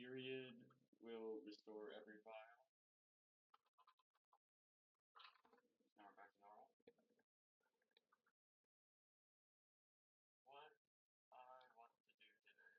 period will restore every file. Now we're back to normal. What I want to do today.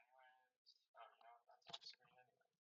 Anyways. Oh, you know what? That's on screen anyway.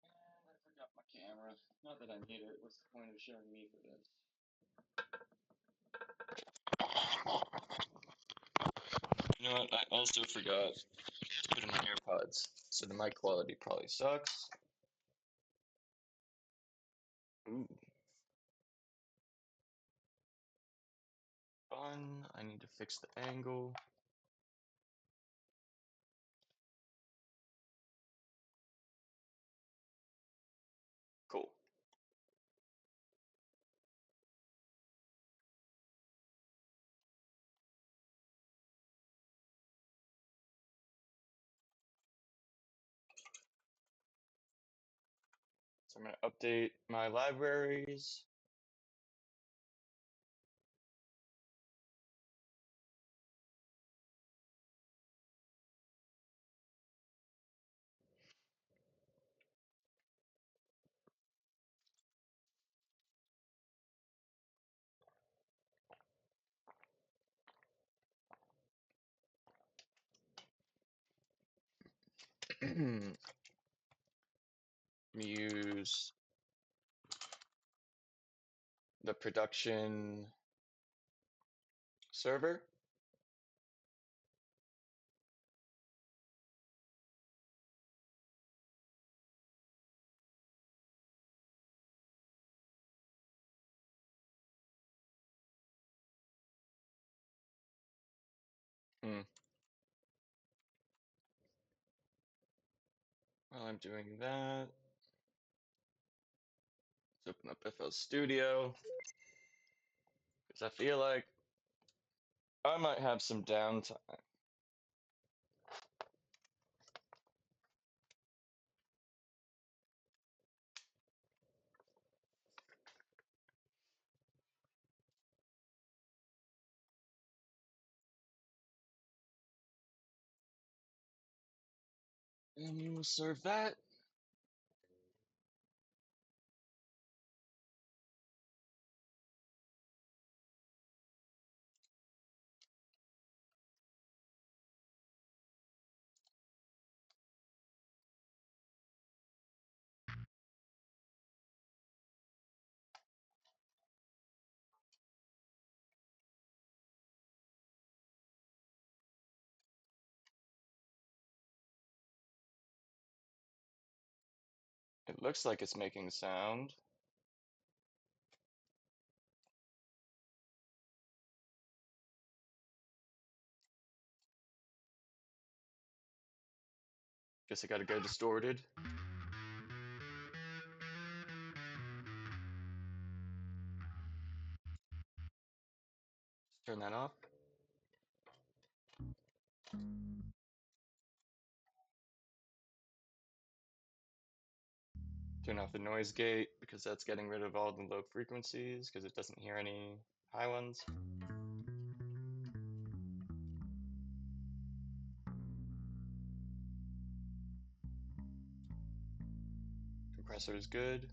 And I forgot my camera. Not that I need it. What's the point of showing me for this? You know what? I also forgot to put in my AirPods, so the mic quality probably sucks. Ooh. Fun. I need to fix the angle. Cool. So I'm going to update my libraries. Use the production server. While I'm doing that, let's open up FL Studio, because I feel like I might have some downtime. And we will serve that. It looks like it's making sound. Guess I gotta go distorted. Turn that off. Turn off the noise gate because that's getting rid of all the low frequencies because it doesn't hear any high ones. Compressor is good.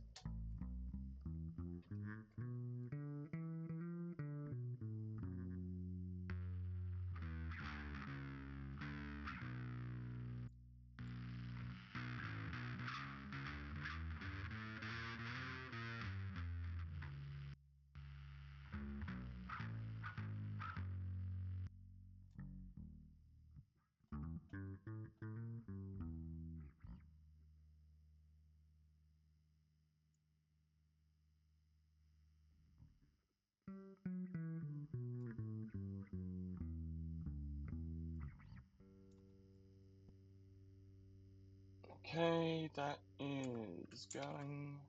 Okay, that is going.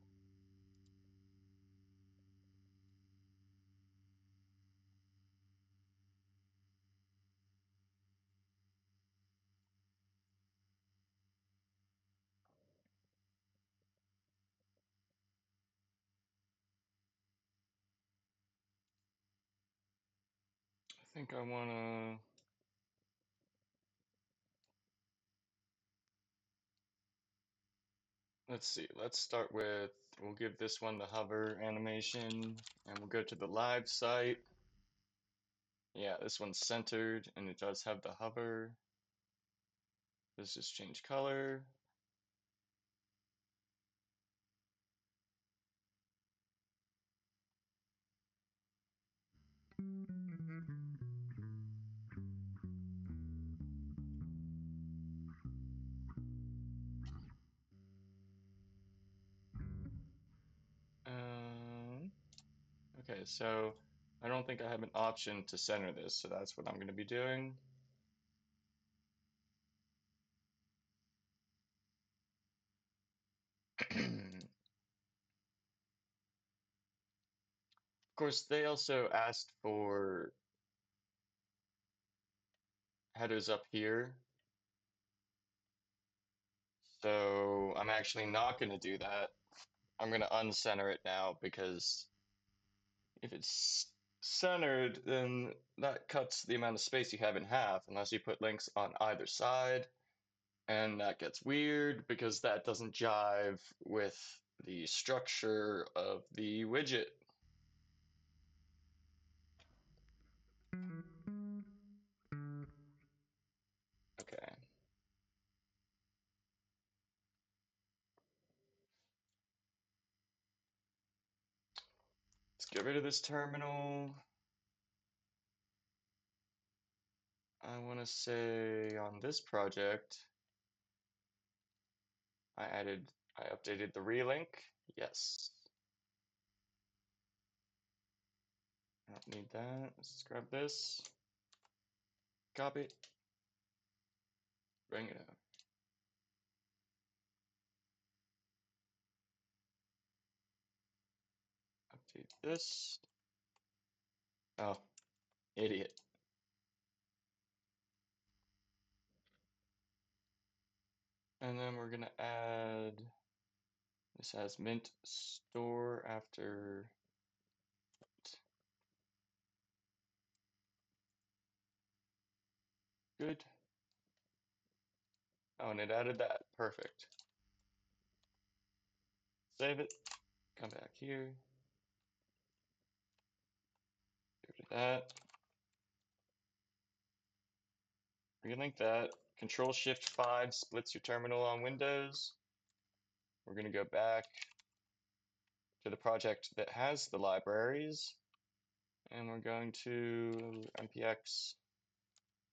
I think I wanna. Let's see, let's start with, we'll give this one the hover animation, and we'll go to the live site. Yeah, this one's centered, and it does have the hover. Let's just change color. Um, okay, so I don't think I have an option to center this, so that's what I'm going to be doing. Of course, they also asked for headers up here, so I'm actually not going to do that. I'm going to uncenter it now because if it's centered, then that cuts the amount of space you have in half unless you put links on either side. And that gets weird because that doesn't jive with the structure of the widget. Okay. Let's get rid of this terminal. I want to say on this project, I updated the relink. Yes. I don't need that. Let's just grab this, copy it, bring it out. Update this. Oh, idiot. And then we're gonna add, this has mint store after. Good. Oh, and it added that. Perfect. Save it. Come back here. Get rid of that. Relink that. Control Shift 5 splits your terminal on Windows. We're going to go back to the project that has the libraries. And we're going to npx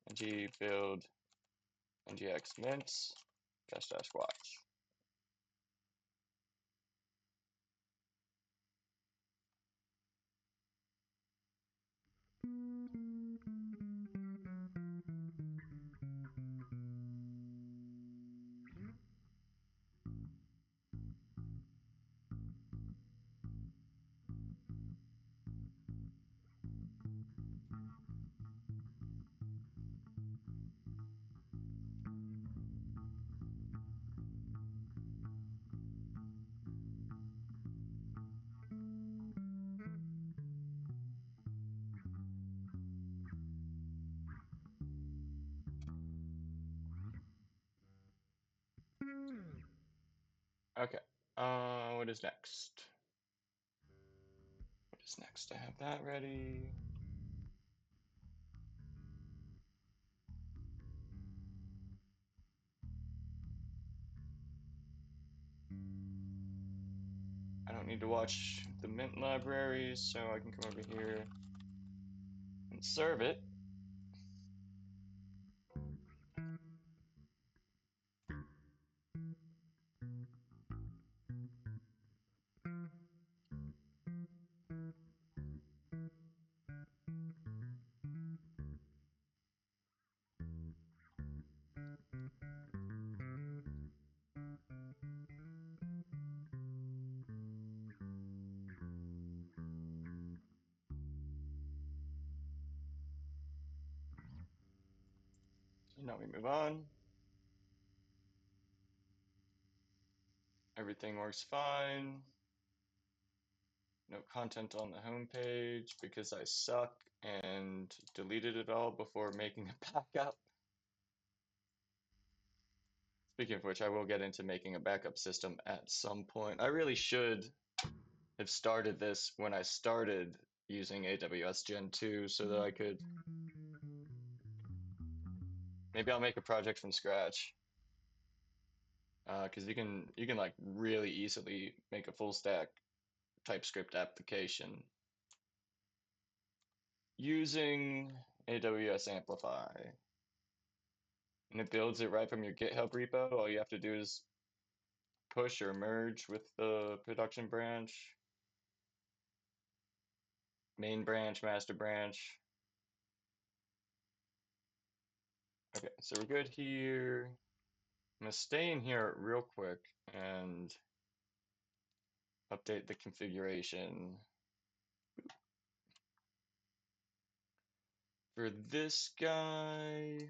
ng build ngx mint dash dash watch. Okay. What is next? What is next? I have that ready. I don't need to watch the Mint libraries, so I can come over here and serve it. Now we move on. Everything works fine. No content on the home page because I suck and deleted it all before making a backup. Speaking of which, I will get into making a backup system at some point. I really should have started this when I started using AWS Gen 2 so that I could maybe I'll make a project from scratch. Because you can like really easily make a full stack TypeScript application using AWS Amplify. And it builds it right from your GitHub repo. All you have to do is push or merge with the production branch, main branch, master branch. Okay, so we're good here. I'm gonna stay in here real quick and update the configuration. For this guy,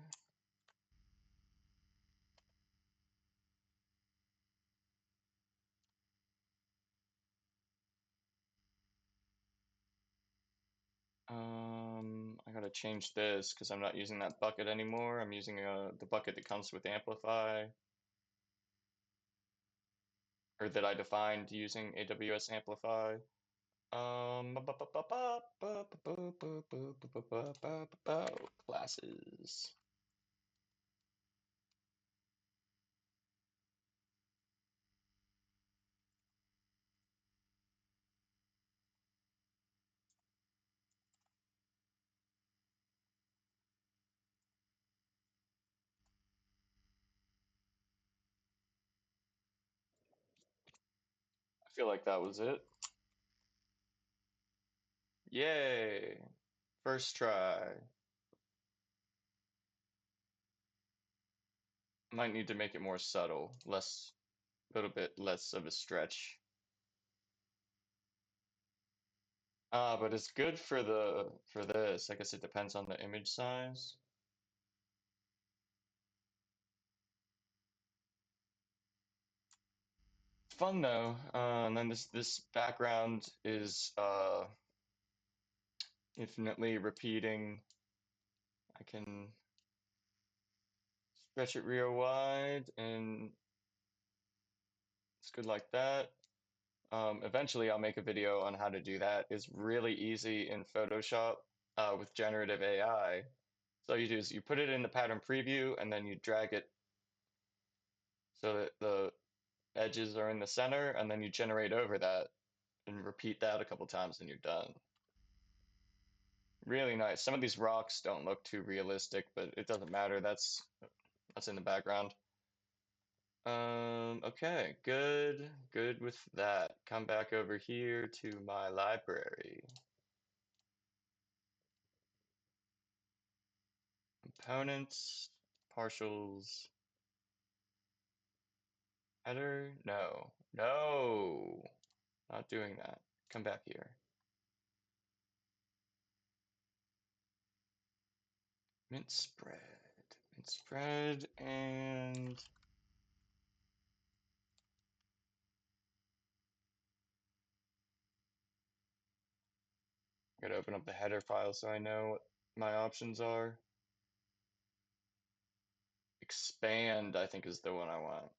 I gotta change this because I'm not using that bucket anymore. I'm using the bucket that comes with Amplify, or that I defined using AWS Amplify. Classes. I feel like that was it. Yay! First try. Might need to make it more subtle, less, a little bit less of a stretch. But it's good for this. I guess it depends on the image size. Fun though. And then this background is infinitely repeating. I can stretch it real wide, and it's good like that. Eventually, I'll make a video on how to do that. It's really easy in Photoshop with generative AI. So all you do is you put it in the pattern preview, and then you drag it so that the edges are in the center, and then you generate over that and repeat that a couple times, and you're done. Really nice. Some of these rocks don't look too realistic, but it doesn't matter. That's in the background. Okay, good with that. Come back over here to my library. Components, partials, header, no, not doing that. Come back here. Mint spread, and I'm gonna open up the header file so I know what my options are. Expand, I think, is the one I want.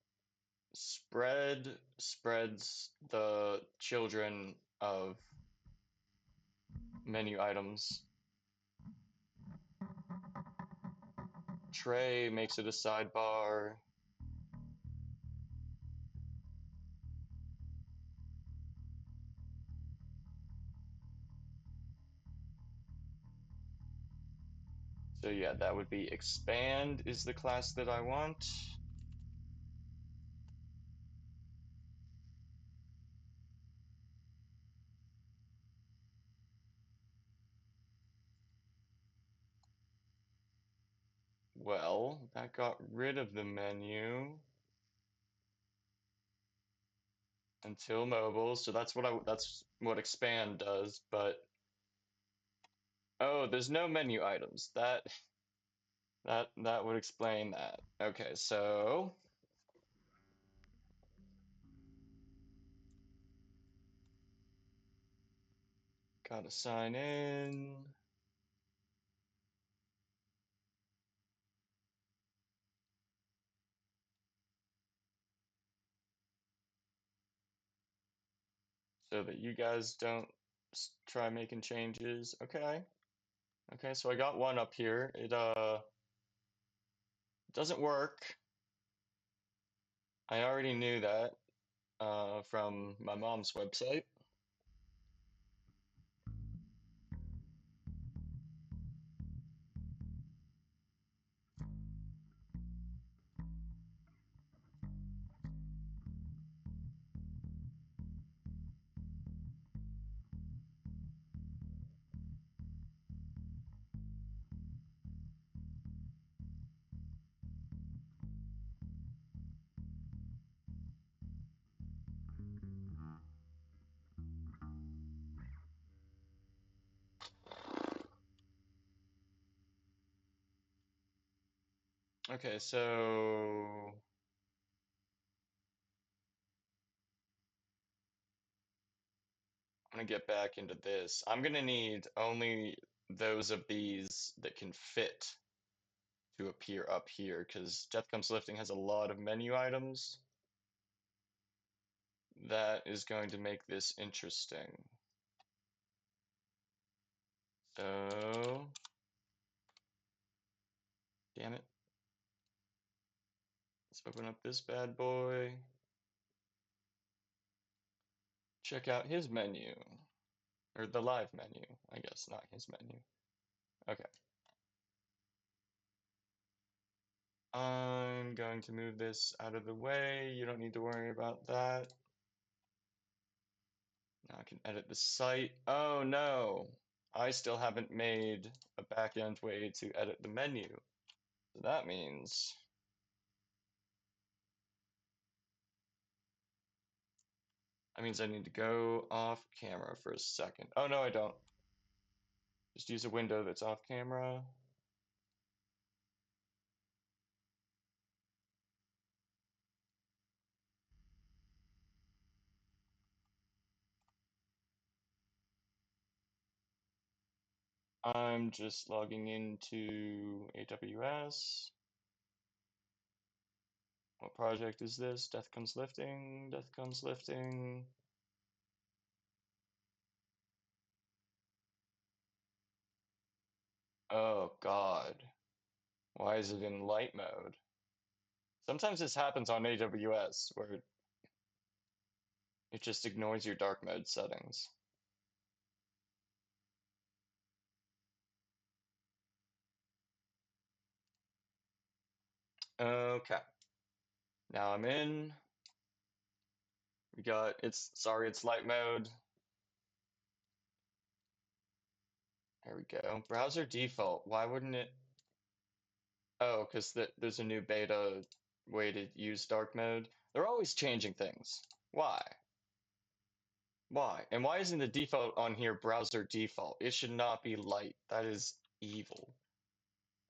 Spread spreads the children of menu items. Tray makes it a sidebar. So yeah, that would be expand is the class that I want. Well, that got rid of the menu until mobile, so that's what expand does, but oh, there's no menu items. That's That would explain that. Okay, so gotta sign in. So that you guys don't try making changes. Okay. Okay, so I got one up here. It doesn't work. I already knew that from my mom's website. Okay, so I'm gonna get back into this. I'm gonna need only those of these that can fit to appear up here because Death Comes Lifting has a lot of menu items. That is going to make this interesting. So, damn it. Let's open up this bad boy. Check out his menu. Or the live menu, I guess, not his menu. Okay. I'm going to move this out of the way. You don't need to worry about that. Now I can edit the site. Oh no, I still haven't made a back-end way to edit the menu. So that means I need to go off camera for a second. Oh no, I don't. Just use a window that's off camera. I'm just logging into AWS. What project is this? Death Comes Lifting, Death Comes Lifting. Oh God. Why is it in light mode? Sometimes this happens on AWS where it just ignores your dark mode settings. Okay. Now I'm in. We got sorry, it's light mode. There we go. Browser default. Why wouldn't it? Oh, because there's a new beta way to use dark mode. They're always changing things. Why? Why? And why isn't the default on here browser default? It should not be light. That is evil.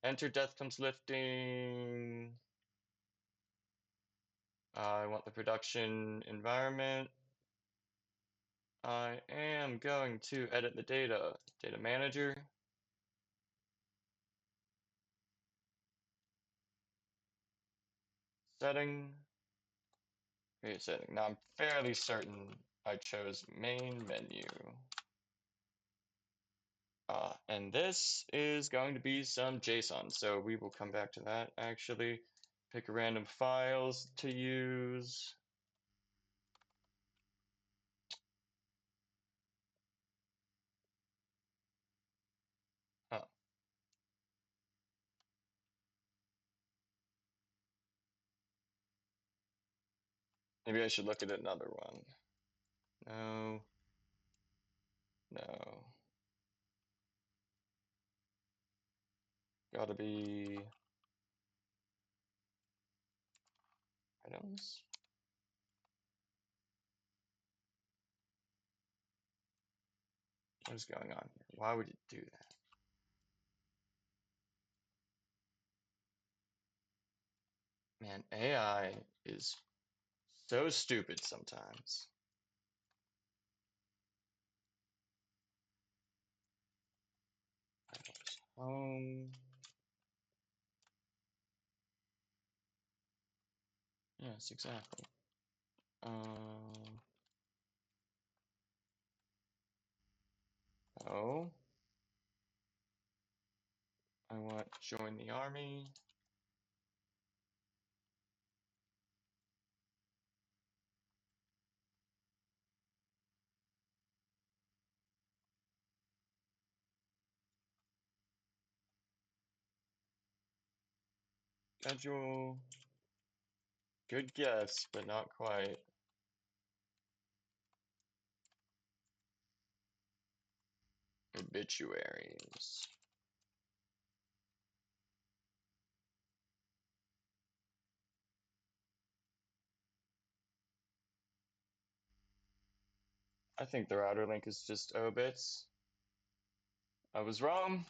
Enter Death Comes Lifting. I want the production environment. I am going to edit the data. Data manager. Setting. Create setting. Now I'm fairly certain I chose main menu. And this is going to be some JSON, so we will come back to that actually. Pick random files to use. Huh. Maybe I should look at another one. No. No. Gotta be items. What is going on here? Why would it do that? Man, AI is so stupid sometimes. Home. Yes, exactly. Oh, I want join the army. Schedule. Good guess, but not quite. Obituaries. I think the router link is just obits. I was wrong.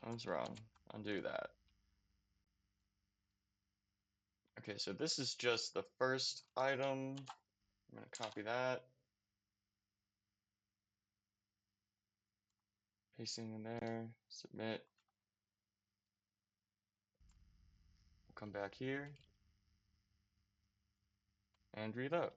I was wrong. Undo that. Okay, so this is just the first item. I'm going to copy that. Pasting in there. Submit. We'll come back here and reload.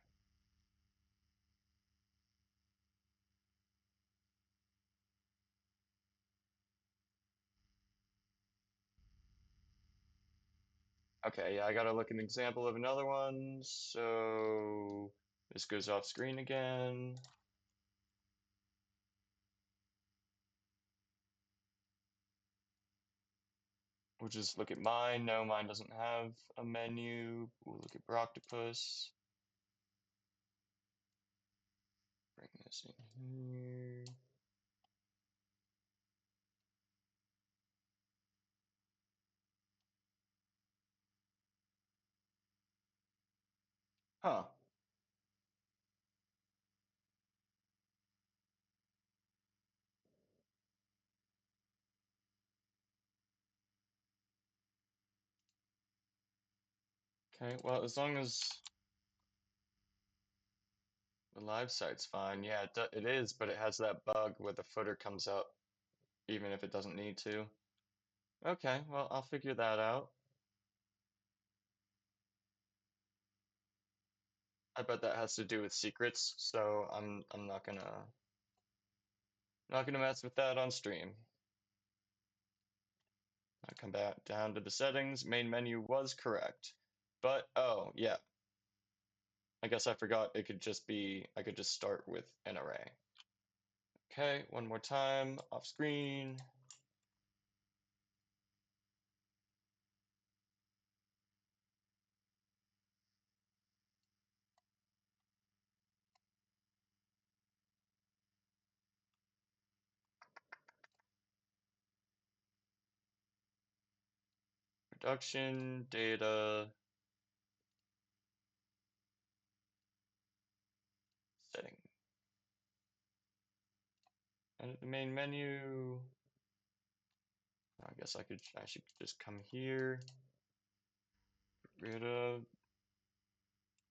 Okay, yeah, I gotta look at an example of another one. So this goes off screen again. We'll just look at mine. No, mine doesn't have a menu. We'll look at Broctopus. Bring this in here. Huh. Okay, well, as long as the live site's fine. Yeah, it is, but it has that bug where the footer comes up even if it doesn't need to. Okay, well, I'll figure that out. I bet that has to do with secrets, so I'm not gonna mess with that on stream. I come back down to the settings. Main menu was correct, but oh yeah, I guess I forgot it could just be I could just start with an array. Okay, one more time off screen. Production data setting. Edit the main menu. I guess I should just come here. Get rid of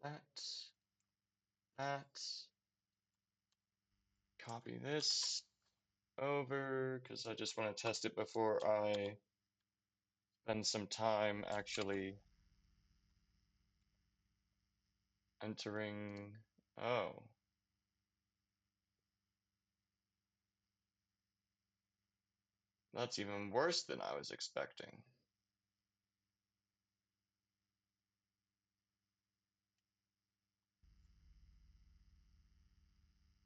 that. That. Copy this over because I just want to test it before I spend some time actually entering. Oh, that's even worse than I was expecting.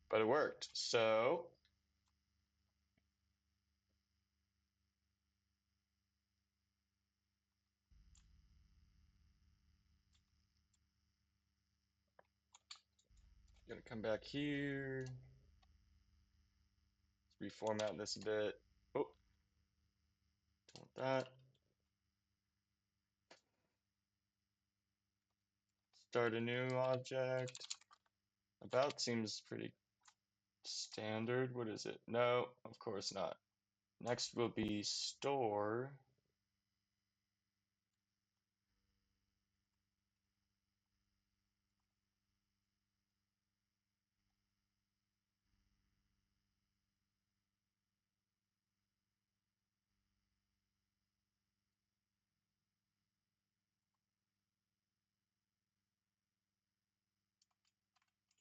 But it worked. So I'm gonna come back here, reformat this a bit. Oh, don't want that. Start a new object. About seems pretty standard. What is it? No, of course not. Next will be store.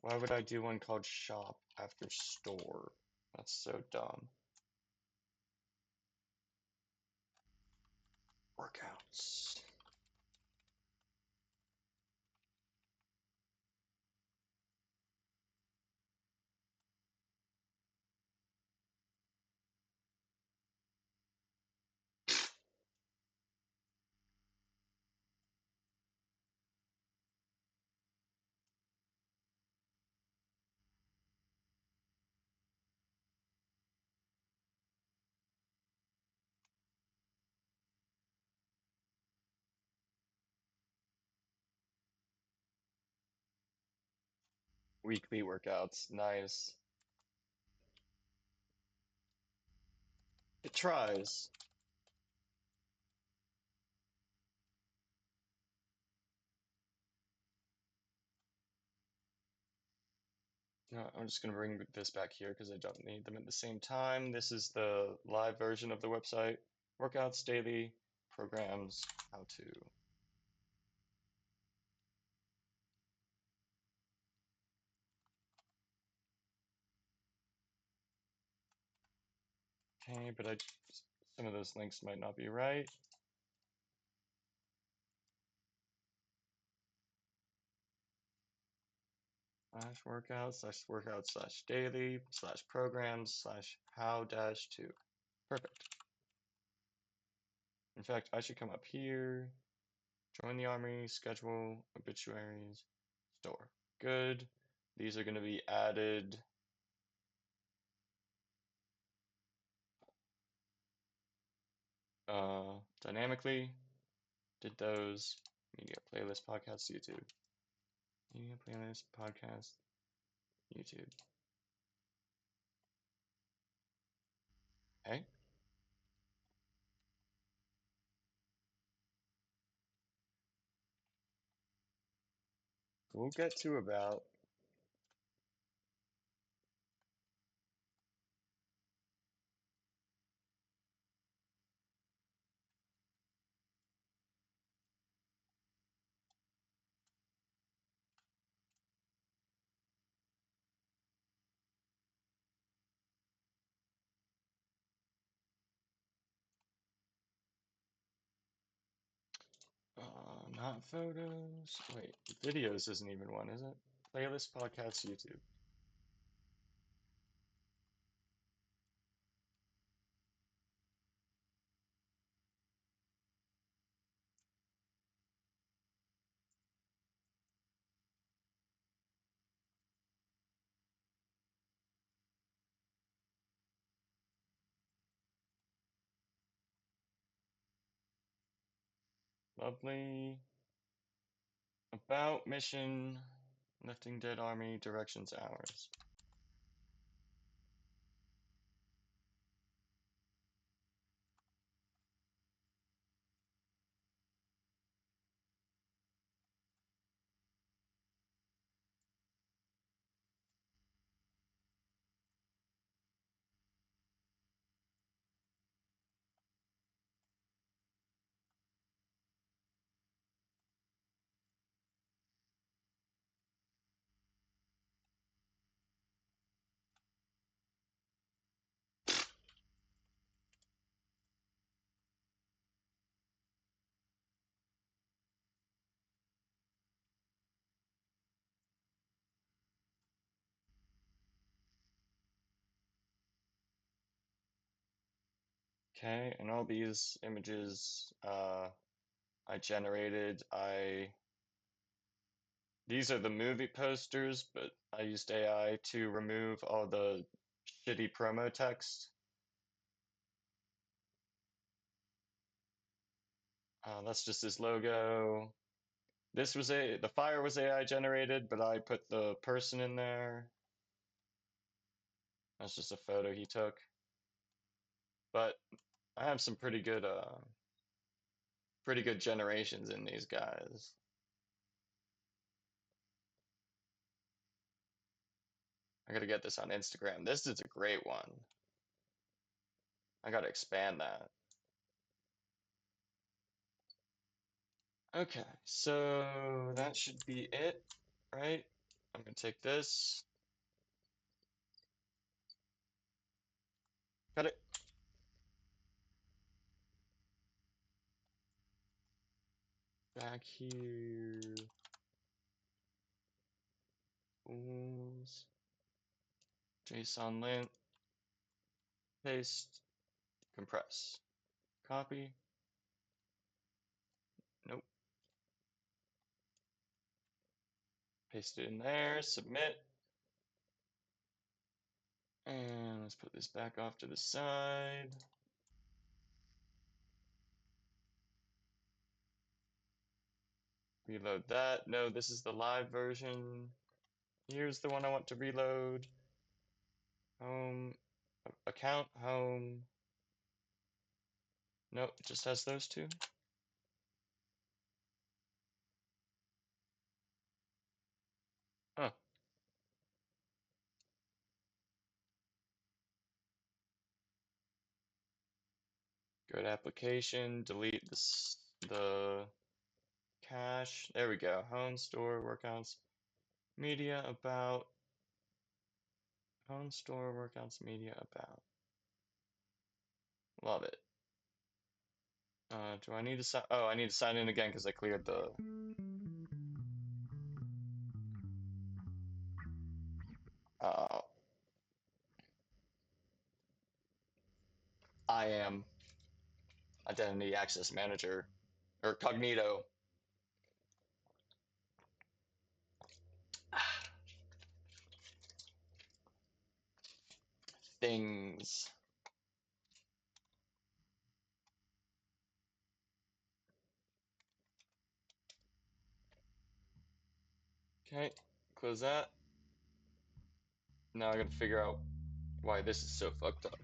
Why would I do one called shop after store? That's so dumb. Workouts. Weekly workouts. Nice. It tries. No, I'm just going to bring this back here because I don't need them at the same time. This is the live version of the website. Workouts, daily, programs, how to. Okay, but some of those links might not be right. Slash workout slash daily slash programs slash how dash to. Perfect. In fact, I should come up here, join the army, schedule, obituaries, store. Good. These are going to be added. Dynamically. Did those. Media playlist, podcast, YouTube. Media playlist, podcast, YouTube. Okay. We'll get to about. Not photos. Wait, videos isn't even one, is it? Playlist, podcast, YouTube. Lovely. About mission, lifting dead army, directions, hours. Okay, and all these images I generated, these are the movie posters, but I used AI to remove all the shitty promo text. That's just his logo. The fire was AI generated, but I put the person in there. That's just a photo he took. But I have some pretty good generations in these guys. I gotta get this on Instagram. This is a great one. I gotta expand that. Okay, so that should be it, right? I'm gonna take this. Cut it. Back here. Tools. JSON lint. Paste. Compress. Copy. Nope. Paste it in there. Submit. And let's put this back off to the side. Reload that. No, this is the live version. Here's the one I want to reload. Home. Account. Home. Nope, it just has those two. Huh. Go to application, delete this, the cache. There we go. Home, store, workouts, media, about. Home, store, workouts, media, about. Love it. Do I need to sign? Oh, I need to sign in again because I cleared the. Uh, I am Identity Access Manager or Cognito. Things. Okay, close that. Now I gotta figure out why this is so fucked up.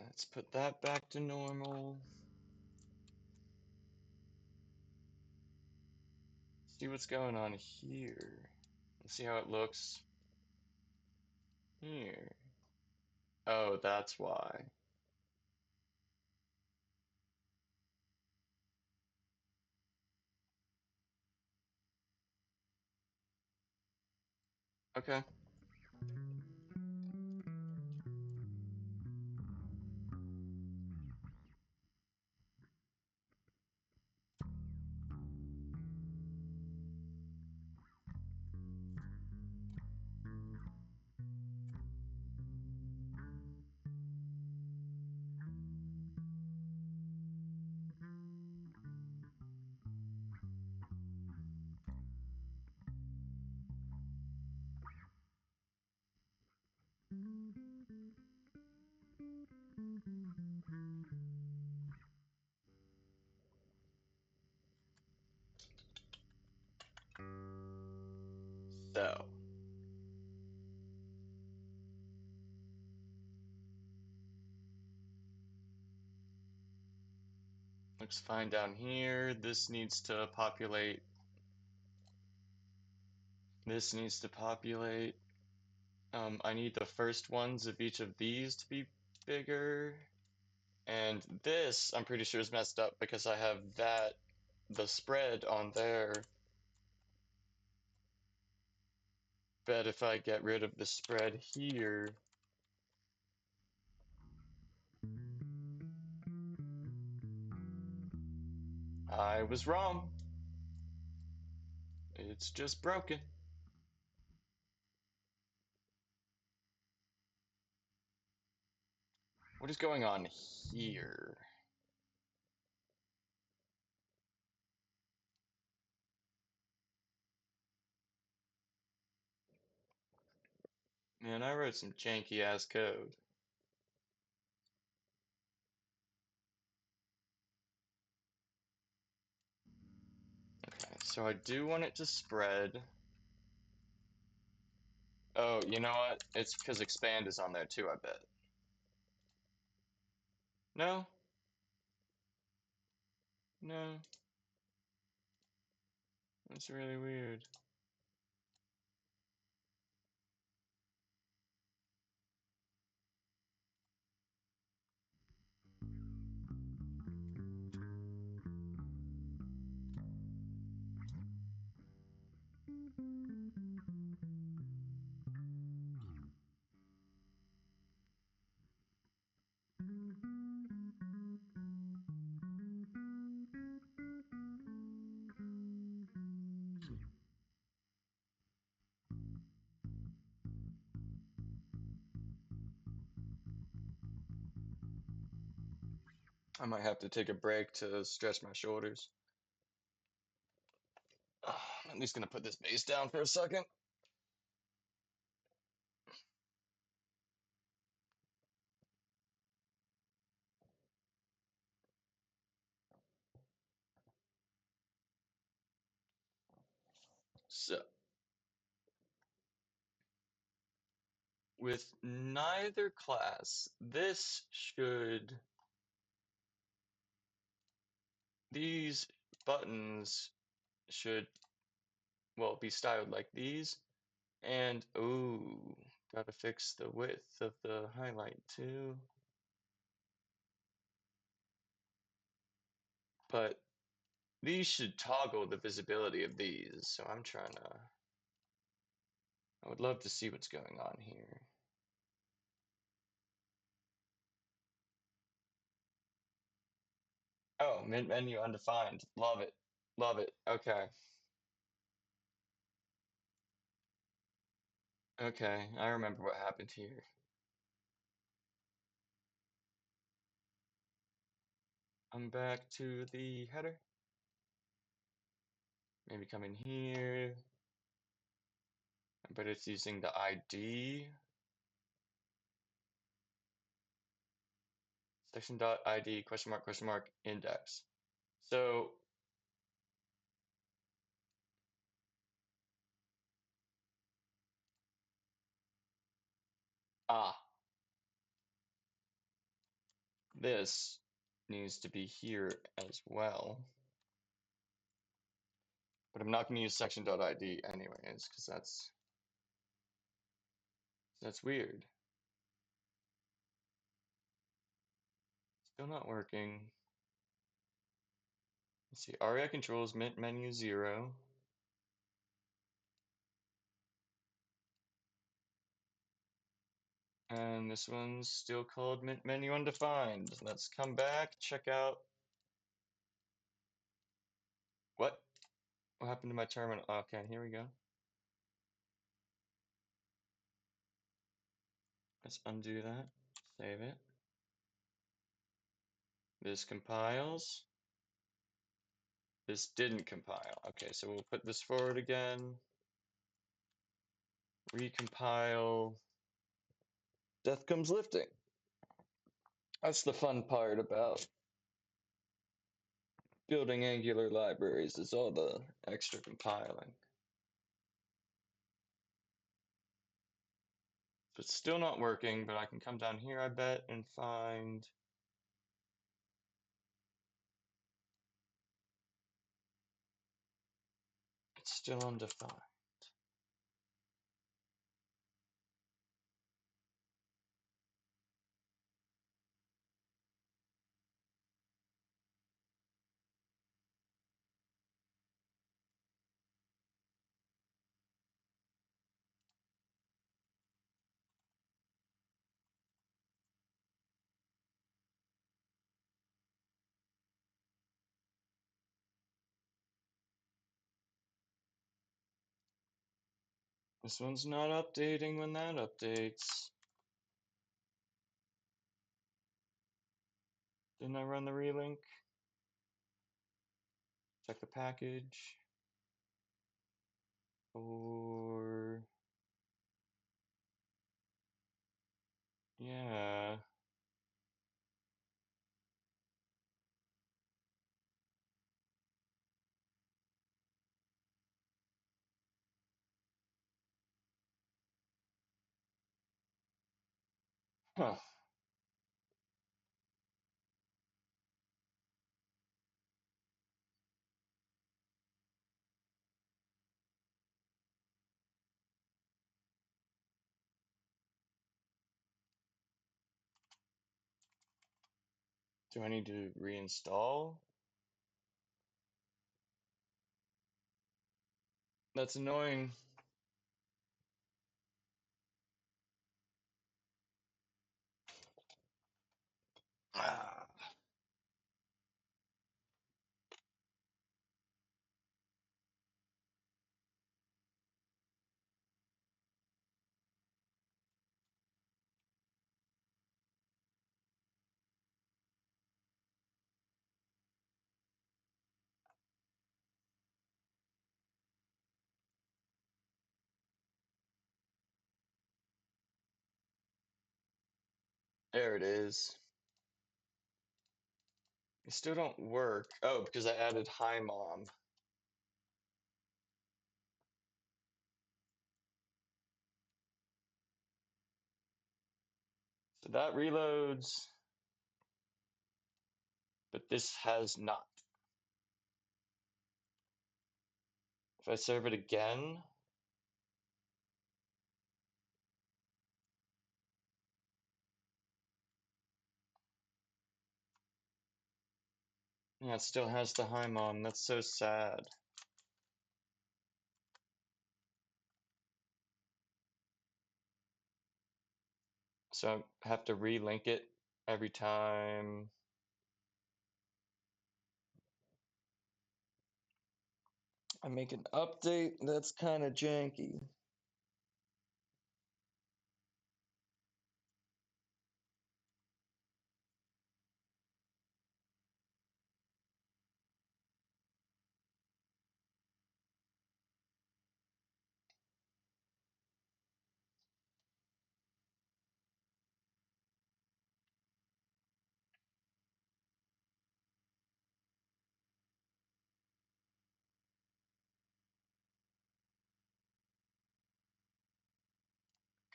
Let's put that back to normal. See what's going on here. Let's see how it looks here. Oh, that's why. Okay. So, looks fine down here. This needs to populate. This needs to populate. I need the first ones of each of these to be bigger. And this, I'm pretty sure, is messed up because I have that, the spread on there. But if I get rid of the spread here, I was wrong. It's just broken. What is going on here? Man, I wrote some janky ass code. Okay. So I do want it to spread. Oh, you know what? It's because expand is on there too, I bet. No? No. That's really weird. I might have to take a break to stretch my shoulders. I'm at least gonna put this base down for a second. So, with neither class, these buttons should, well, be styled like these. And, ooh, gotta fix the width of the highlight too. But these should toggle the visibility of these, so I would love to see what's going on here. Oh, menu undefined. Love it. Love it. Okay. Okay, I remember what happened here. I'm back to the header. Maybe come in here. But it's using the ID. Section.id question mark index. So ah, this needs to be here as well. But I'm not going to use section.id anyways, because that's weird. Still not working. Let's see, ARIA controls mint menu 0. And this one's still called mint menu undefined. Let's come back, check out. What? What happened to my terminal? Okay, here we go. Let's undo that. Save it. This compiles. This didn't compile. Okay, so we'll put this forward again. Recompile. Death comes lifting. That's the fun part about building Angular libraries, is all the extra compiling. So it's still not working, but I can come down here, I bet, and find. It's still undefined. This one's not updating when that updates. Didn't I run the relink? Check the package. Or yeah. Huh. Do I need to reinstall? That's annoying. Ah, there it is. They still don't work. Oh, because I added hi mom. So that reloads, but this has not. If I serve it again, yeah, it still has the hi mom. That's so sad. So I have to relink it every time. I make an update. That's kind of janky.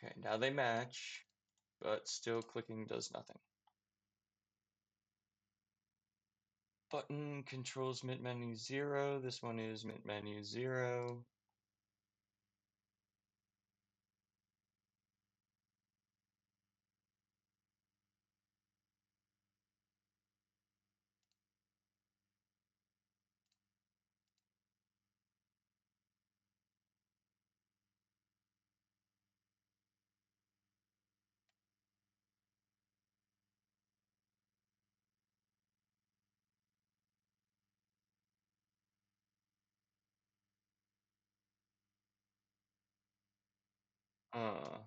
Okay, now they match, but still clicking does nothing. Button controls mint menu 0. This one is mint menu 0. Uh,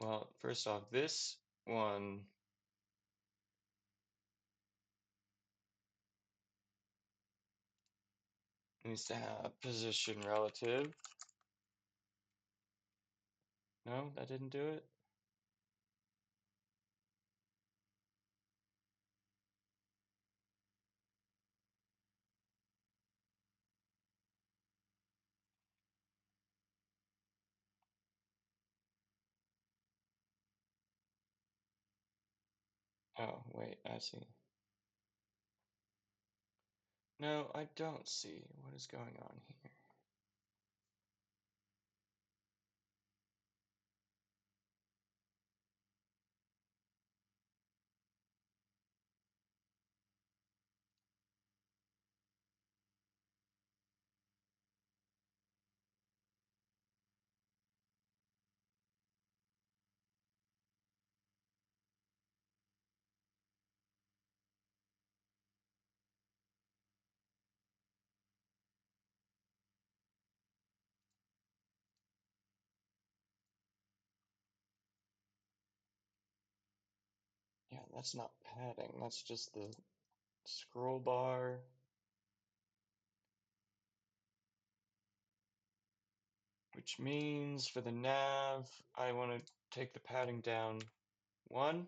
well, first off, this one needs to have position relative. No, that didn't do it. Oh, wait, I see. No, I don't see what is going on here. Yeah, that's not padding, that's just the scroll bar. Which means for the nav, I want to take the padding down 1.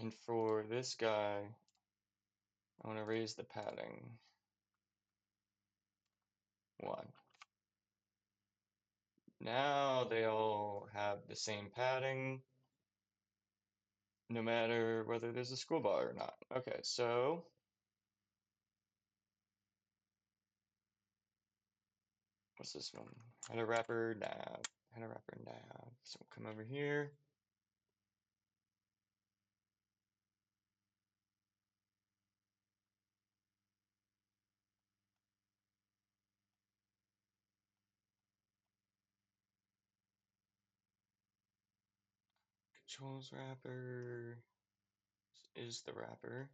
And for this guy, I want to raise the padding 1. Now they all have the same padding, no matter whether there's a school bar or not. Okay, so what's this one? Header wrapper, nav. Header wrapper, nav. So we'll come over here. Controls wrapper is the wrapper.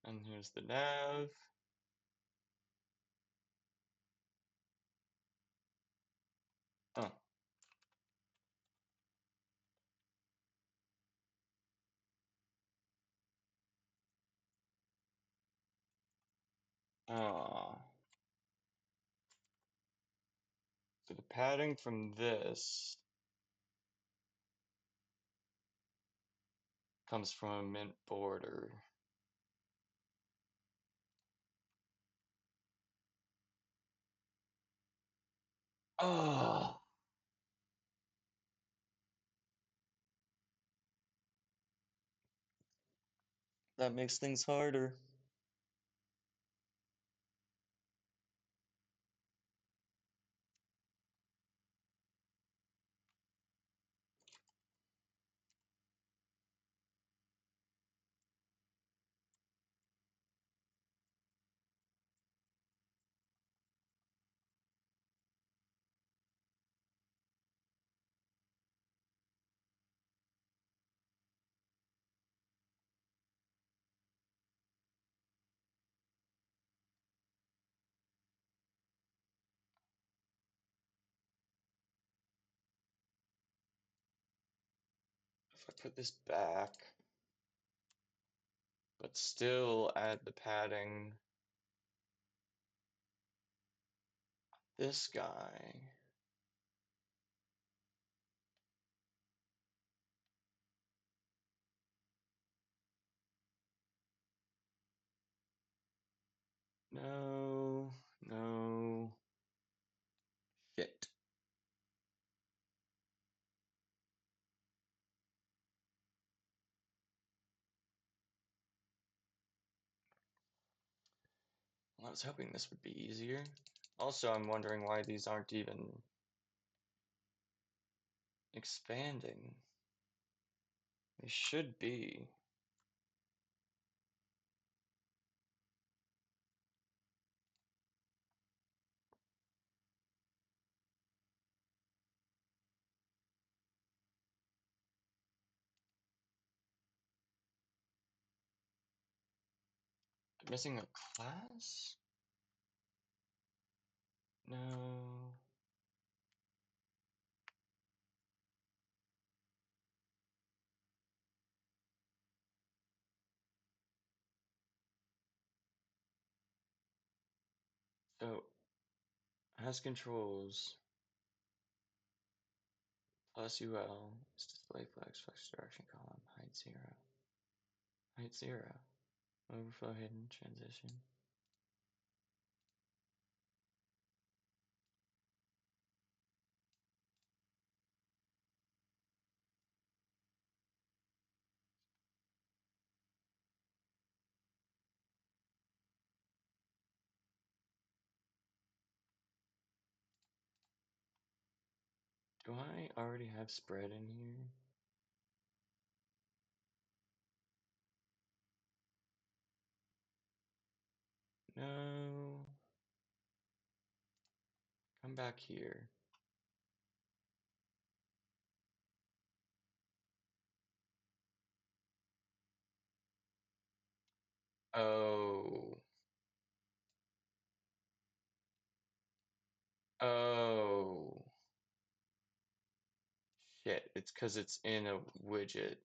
And here's the nav. Oh. Ah. So the padding from this comes from a mint border. Oh, that makes things harder. If I put this back, but still add the padding, this guy. No, no, shit. Well, I was hoping this would be easier. Also, I'm wondering why these aren't even expanding. They should be. Missing a class? No. So, has controls plus UL is display flex, flex direction column, height 0. Height 0. Overflow hidden transition. Do I already have spread in here? No. Come back here. Oh. Oh. Shit. It's because it's in a widget.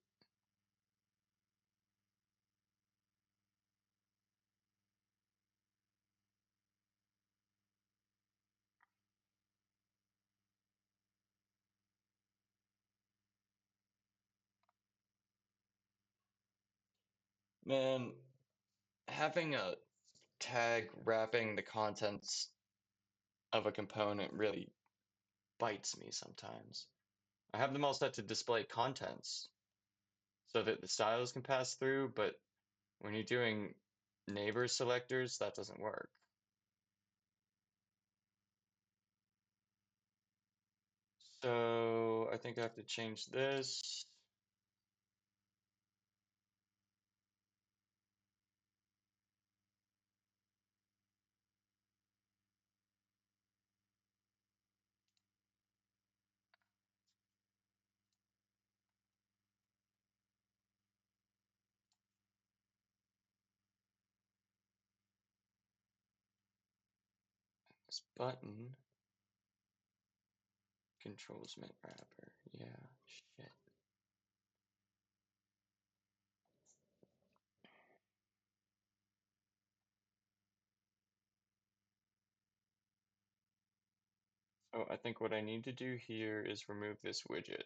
Man, having a tag wrapping the contents of a component really bites me sometimes. I have them all set to display contents so that the styles can pass through, but when you're doing neighbor selectors, that doesn't work. So I think I have to change this. This button controls mint wrapper. Yeah, shit. Oh, I think what I need to do here is remove this widget.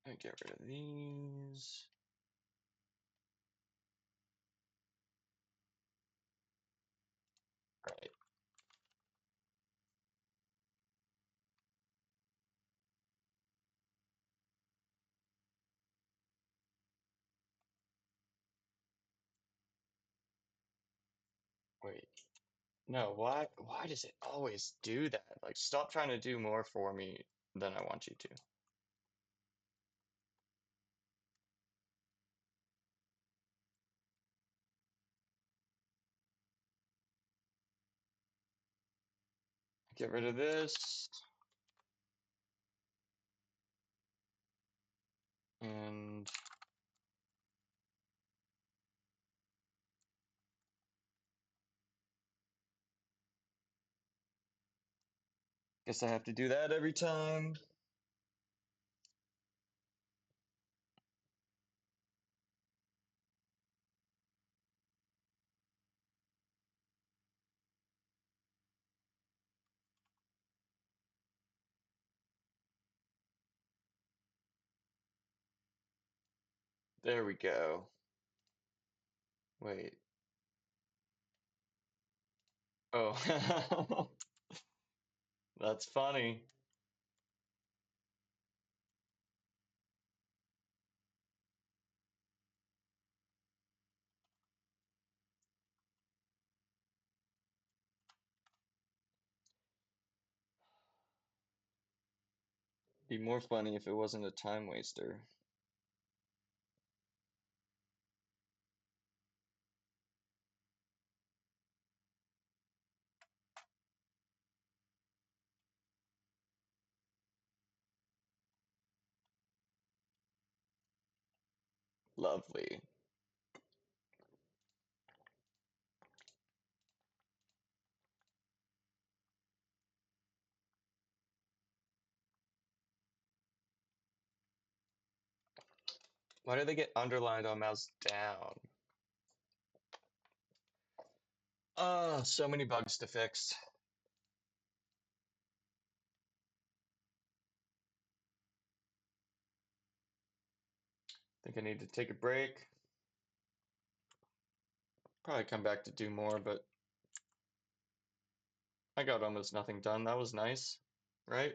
I get rid of these. Right. Wait. No, why does it always do that? Like, stop trying to do more for me than I want you to. Get rid of this. And guess I have to do that every time. There we go. Wait. Oh, that's funny. Be more funny if it wasn't a time waster. Lovely. Why do they get underlined on mouse down? Oh, so many bugs to fix. Think I need to take a break. Probably come back to do more, but I got almost nothing done. That was nice, right?